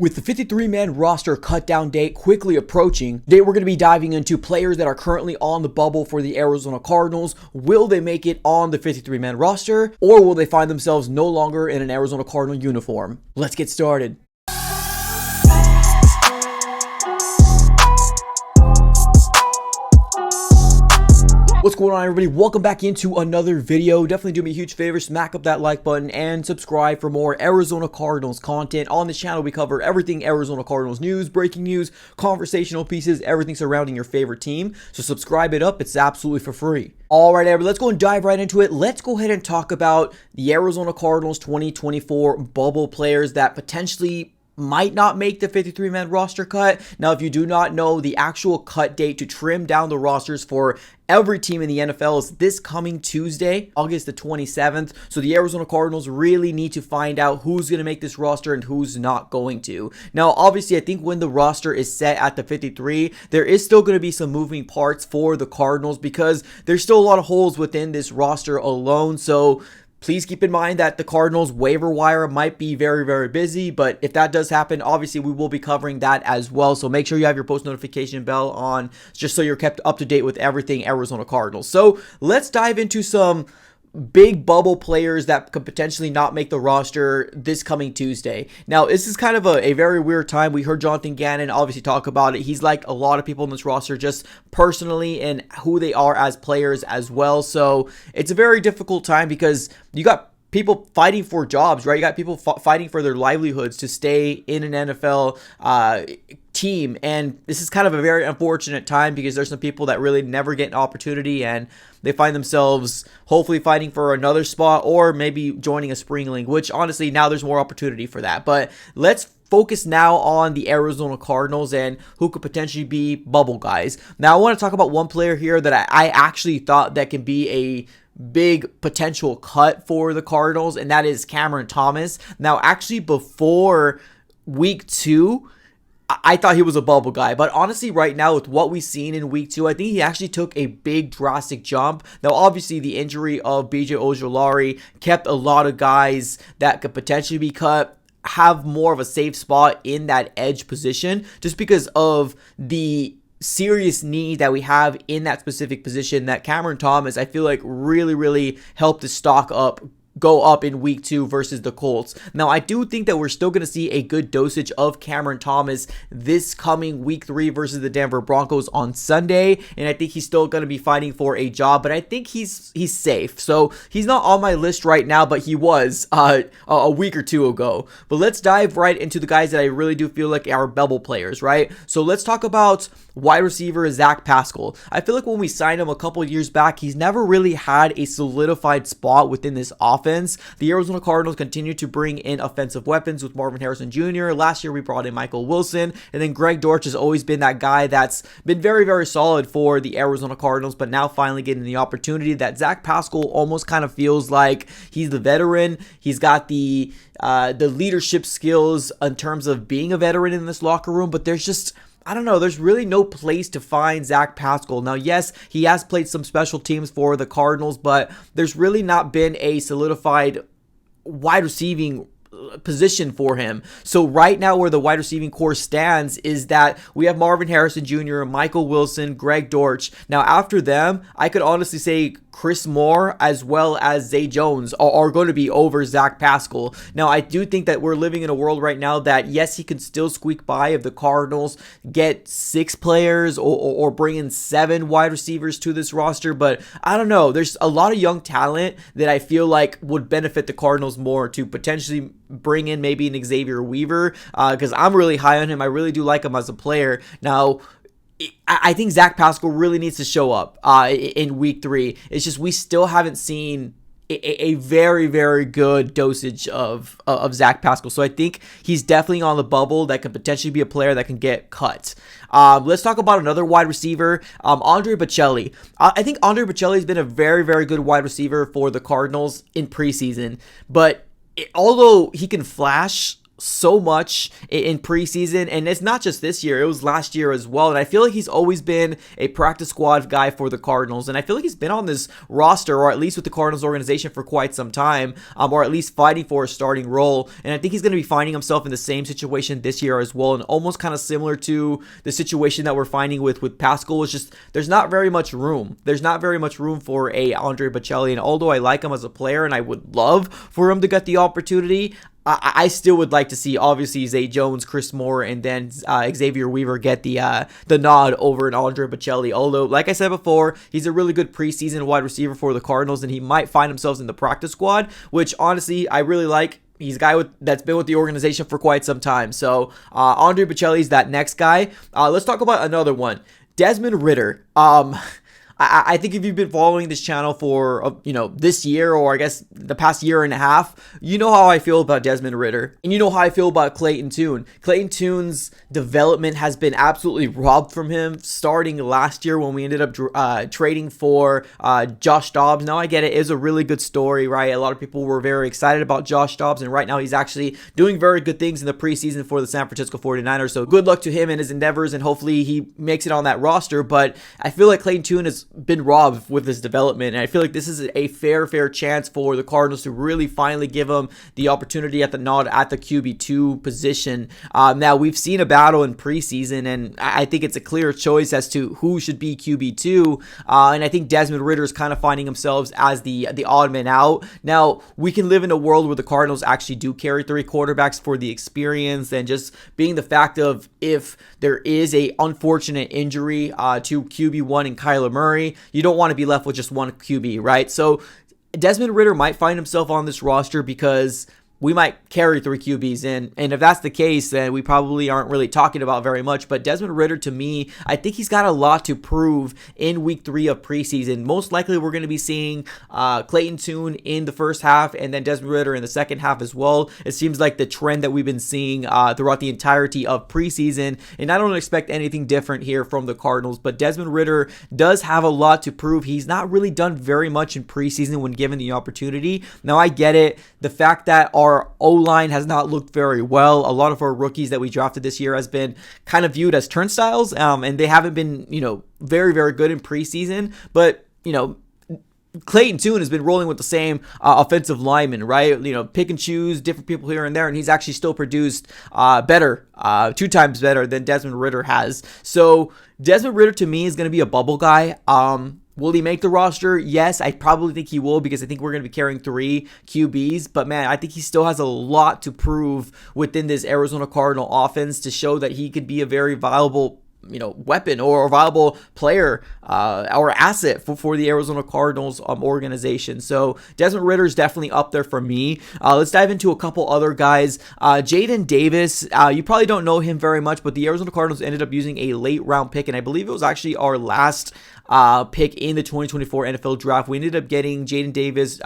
With the 53-man roster cut-down date quickly approaching, today we're going to be diving into players that are currently on the bubble for the Arizona Cardinals. Will they make it on the 53-man roster, or will they find themselves no longer in an Arizona Cardinal uniform? Let's get started. What's going on, everybody? Welcome back into another video. Definitely do me a huge favor, smack up that like button and subscribe for more Arizona Cardinals content. On this channel, we cover everything Arizona Cardinals news, breaking news, conversational pieces, everything surrounding your favorite team. So subscribe it up. It's absolutely for free. All right, everybody, let's go and dive right into it. Let's go ahead and talk about the Arizona Cardinals 2024 bubble players that potentially might not make the 53-man roster cut. Now, if you do not know, the actual cut date to trim down the rosters for every team in the NFL is this coming Tuesday, August the 27th. So the Arizona Cardinals really need to find out who's going to make this roster and who's not going to. Now, obviously, I think when the roster is set at the 53, there is still going to be some moving parts for the Cardinals because there's still a lot of holes within this roster alone. So please keep in mind that the Cardinals waiver wire might be very, very busy, but if that does happen, obviously we will be covering that as well. So make sure you have your post notification bell on just so you're kept up to date with everything Arizona Cardinals. So let's dive into some big bubble players that could potentially not make the roster this coming Tuesday. Now, this is kind of a very weird time. We heard Jonathan Gannon obviously talk about it. He's like a lot of people in this roster just personally and who they are as players as well. So it's a very difficult time because you got people fighting for jobs, right? You got people fighting for their livelihoods to stay in an NFL team, and this is kind of a very unfortunate time because there's some people that really never get an opportunity and they find themselves hopefully fighting for another spot or maybe joining a spring league, which honestly now there's more opportunity for that. But let's focus now on the Arizona Cardinals and who could potentially be bubble guys. Now, I want to talk about one player here that I actually thought that can be a big potential cut for the Cardinals, and that is Cameron Thomas. Now, actually, before week 2, I thought he was a bubble guy, but honestly, right now, with what we've seen in week 2, I think he actually took a big drastic jump. Now, obviously, the injury of BJ Ojulari kept a lot of guys that could potentially be cut have more of a safe spot in that edge position just because of the serious need that we have in that specific position. That Cameron Thomas, I feel like, really helped the stock go up in week 2 versus the Colts. Now, I do think that we're still going to see a good dosage of Cameron Thomas this coming week 3 versus the Denver Broncos on Sunday, and I think he's still going to be fighting for a job, but I think he's safe. So he's not on my list right now, but he was a week or 2 ago. But let's dive right into the guys that I really do feel like are bubble players, right? So let's talk about wide receiver Zach Pascal. I feel like when we signed him a couple years back, he's never really had a solidified spot within this offense. The Arizona Cardinals continue to bring in offensive weapons with Marvin Harrison Jr. Last year, we brought in Michael Wilson, and then Greg Dortch has always been that guy that's been very solid for the Arizona Cardinals, but now finally getting the opportunity. That Zach Pascal almost kind of feels like he's the veteran. He's got the leadership skills in terms of being a veteran in this locker room, but there's just, I don't know, there's really no place to find Zach Pascal. Now, yes, he has played some special teams for the Cardinals, but there's really not been a solidified wide receiving position for him. So right now where the wide receiving core stands is that we have Marvin Harrison Jr., Michael Wilson, Greg Dortch. Now, after them, I could honestly say Chris Moore as well as Zay Jones are going to be over Zach Pascal. Now, I do think that we're living in a world right now that, yes, he can still squeak by if the Cardinals get 6 players or bring in 7 wide receivers to this roster, but I don't know. There's a lot of young talent that I feel like would benefit the Cardinals more to potentially bring in maybe an Xavier Weaver because I'm really high on him. I really do like him as a player. Now, I think Zach Pascal really needs to show up in week 3. It's just we still haven't seen a very good dosage of Zach Pascal. So I think he's definitely on the bubble that could potentially be a player that can get cut. Let's talk about another wide receiver, Andre Bocelli. I think Andre Bocelli has been a very good wide receiver for the Cardinals in preseason, but although he can flash so much in preseason, and it's not just this year, it was last year as well. And I feel like he's always been a practice squad guy for the Cardinals, and I feel like he's been on this roster, or at least with the Cardinals organization, for quite some time, or at least fighting for a starting role. And I think he's going to be finding himself in the same situation this year as well, and almost kind of similar to the situation that we're finding with Pascal. It's just there's not very much room. There's not very much room for a Andre Bocelli, and although I like him as a player and I would love for him to get the opportunity, I still would like to see, obviously, Zay Jones, Chris Moore, and then Xavier Weaver get the nod over an Andre Bocelli. Although, like I said before, he's a really good preseason wide receiver for the Cardinals, and he might find himself in the practice squad, which, honestly, I really like. He's a guy that's been with the organization for quite some time. So, Andre Bocelli's that next guy. Let's talk about another one. Desmond Ridder. I think if you've been following this channel for, this year, or I guess the past year and a half, you know how I feel about Desmond Ridder. And you know how I feel about Clayton Tune. Clayton Tune's development has been absolutely robbed from him starting last year when we ended up trading for Josh Dobbs. Now, I get it. It is a really good story, right? A lot of people were very excited about Josh Dobbs, and right now he's actually doing very good things in the preseason for the San Francisco 49ers. So good luck to him and his endeavors, and hopefully he makes it on that roster. But I feel like Clayton Tune has been robbed with his development, and I feel like this is a fair chance for the Cardinals to really finally give him the opportunity at the nod at the QB2 position. Now, we've seen a battle in preseason, and I think it's a clear choice as to who should be QB2, and I think Desmond Ridder is kind of finding himself as the odd man out. Now, we can live in a world where the Cardinals actually do carry 3 quarterbacks for the experience, and just being the fact of if there is a unfortunate injury to QB1 and Kyler Murray, you don't want to be left with just one QB, right? So Desmond Ridder might find himself on this roster because we might carry 3 QBs in, and if that's the case, then we probably aren't really talking about very much. But Desmond Ridder, to me, I think he's got a lot to prove in week 3 of preseason. Most likely, we're going to be seeing Clayton Tune in the first half, and then Desmond Ridder in the second half as well. It seems like the trend that we've been seeing throughout the entirety of preseason, and I don't expect anything different here from the Cardinals. But Desmond Ridder does have a lot to prove. He's not really done very much in preseason when given the opportunity. Now, I get it. The fact that our O-line has not looked very well. A lot of our rookies that we drafted this year has been kind of viewed as turnstiles, and they haven't been, very good in preseason. But, Clayton Tune has been rolling with the same offensive lineman, right? Pick and choose different people here and there, and he's actually still produced better, 2 times better than Desmond Ridder has. So Desmond Ridder, to me, is going to be a bubble guy. Will he make the roster? Yes, I probably think he will, because I think we're going to be carrying 3 QBs. But, man, I think he still has a lot to prove within this Arizona Cardinal offense to show that he could be a very viable weapon or a viable player or asset for the Arizona Cardinals organization. So Desmond Ridder is definitely up there for me. Let's dive into a couple other guys. Jaden Davis, you probably don't know him very much, but the Arizona Cardinals ended up using a late round pick, and I believe it was actually our last pick in the 2024 NFL draft. We ended up getting Jaden Davis,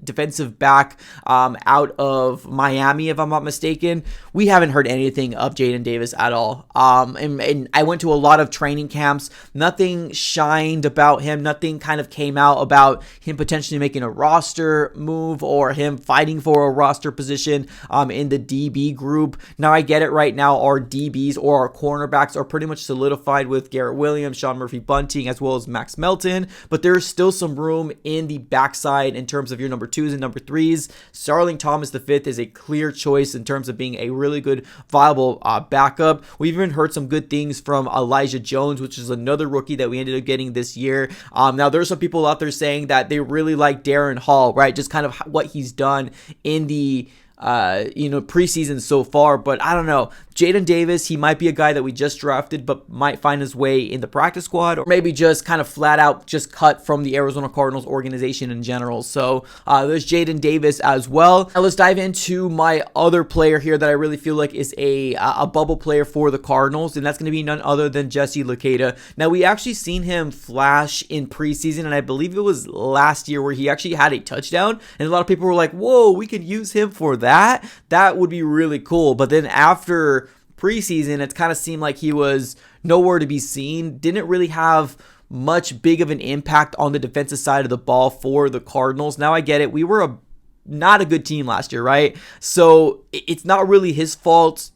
defensive back out of Miami, if I'm not mistaken. We haven't heard anything of Jaden Davis at all. And I went to a lot of training camps. Nothing shined about him. Nothing kind of came out about him potentially making a roster move or him fighting for a roster position in the DB group. Now, I get it. Right now, our DBs or our cornerbacks are pretty much solidified with Garrett Williams, Sean Murphy-Bunting, as well as Max Melton, but there's still some room in the backside in terms of your number 2s and number 3s. Starling Thomas V is a clear choice in terms of being a really good, viable backup. We've even heard some good things from Elijah Jones, which is another rookie that we ended up getting this year. Now, there's some people out there saying that they really like Darren Hall, right? Just kind of what he's done in the preseason so far, but I don't know. Jaden Davis, he might be a guy that we just drafted, but might find his way in the practice squad, or maybe just kind of flat out just cut from the Arizona Cardinals organization in general. So there's Jaden Davis as well. Now let's dive into my other player here that I really feel like is a bubble player for the Cardinals, and that's going to be none other than Jesse Luketa. Now, we actually seen him flash in preseason, and I believe it was last year where he actually had a touchdown, and a lot of people were like, whoa, we could use him for that. That would be really cool. But then after preseason, it kind of seemed like he was nowhere to be seen. Didn't really have much big of an impact on the defensive side of the ball for the Cardinals. Now, I get it. We were a not a good team last year, right? So it's not really his fault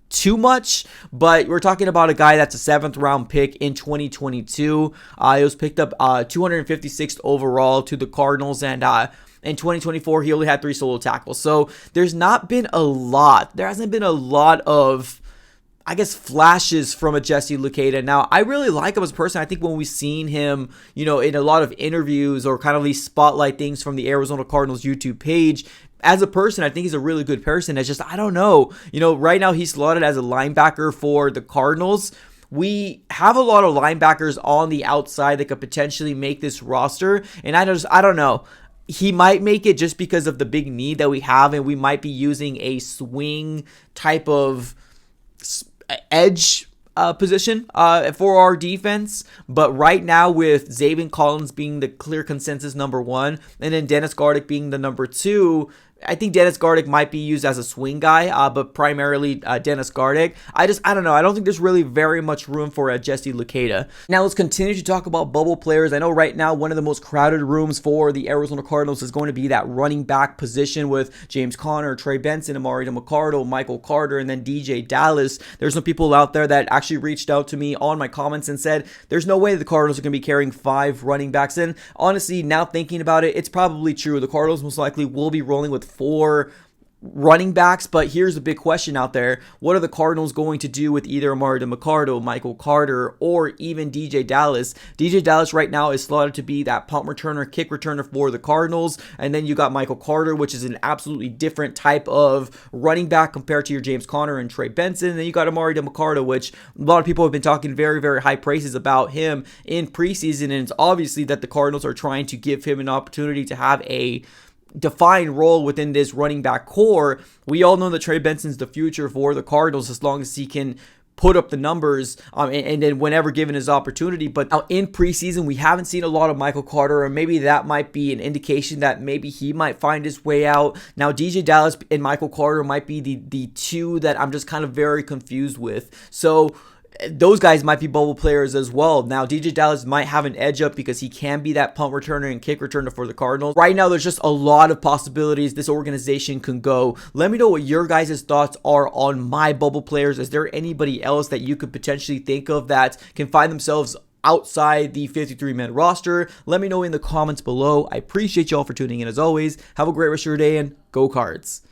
too much, but we're talking about a guy that's a 7th round pick in 2022. He was picked up 256th overall to the Cardinals, and in 2024 he only had 3 solo tackles. So there's not been a lot. There hasn't been a lot of, I guess, flashes from a Jesse Luketa. Now, I really like him as a person. I think when we've seen him, in a lot of interviews or kind of these spotlight things from the Arizona Cardinals YouTube page, as a person, I think he's a really good person. It's just, I don't know. Right now he's slotted as a linebacker for the Cardinals. We have a lot of linebackers on the outside that could potentially make this roster, and I don't know. He might make it just because of the big need that we have, and we might be using a swing type of edge position for our defense. But right now, with Zaven Collins being the clear consensus number 1, and then Dennis Gardeck being the number 2, I think Dennis Gardeck might be used as a swing guy, but primarily Dennis Gardeck. I don't know. I don't think there's really very much room for a Jesse Luketa. Now let's continue to talk about bubble players. I know right now one of the most crowded rooms for the Arizona Cardinals is going to be that running back position with James Conner, Trey Benson, Amari DeMarcado, Michael Carter, and then DJ Dallas. There's some people out there that actually reached out to me on my comments and said there's no way the Cardinals are going to be carrying 5 running backs. And honestly, now thinking about it, it's probably true. The Cardinals most likely will be rolling with 4 running backs, but here's the big question out there. What are the Cardinals going to do with either Amari DeMarcado, Michael Carter, or even DJ Dallas? DJ Dallas right now is slotted to be that punt returner, kick returner for the Cardinals, and then you got Michael Carter, which is an absolutely different type of running back compared to your James Conner and Trey Benson. And then you got Amari DeMarcado, which a lot of people have been talking very, very high praises about him in preseason, and it's obviously that the Cardinals are trying to give him an opportunity to have a defined role within this running back core. We all know that Trey Benson's the future for the Cardinals as long as he can put up the numbers and then whenever given his opportunity. But now in preseason, we haven't seen a lot of Michael Carter, and maybe that might be an indication that maybe he might find his way out. Now DJ Dallas and Michael Carter might be the 2 that I'm just kind of very confused with. So those guys might be bubble players as well. Now, DJ Dallas might have an edge up because he can be that punt returner and kick returner for the Cardinals. Right now, there's just a lot of possibilities this organization can go. Let me know what your guys' thoughts are on my bubble players. Is there anybody else that you could potentially think of that can find themselves outside the 53-man roster? Let me know in the comments below. I appreciate y'all for tuning in as always. Have a great rest of your day and go Cards.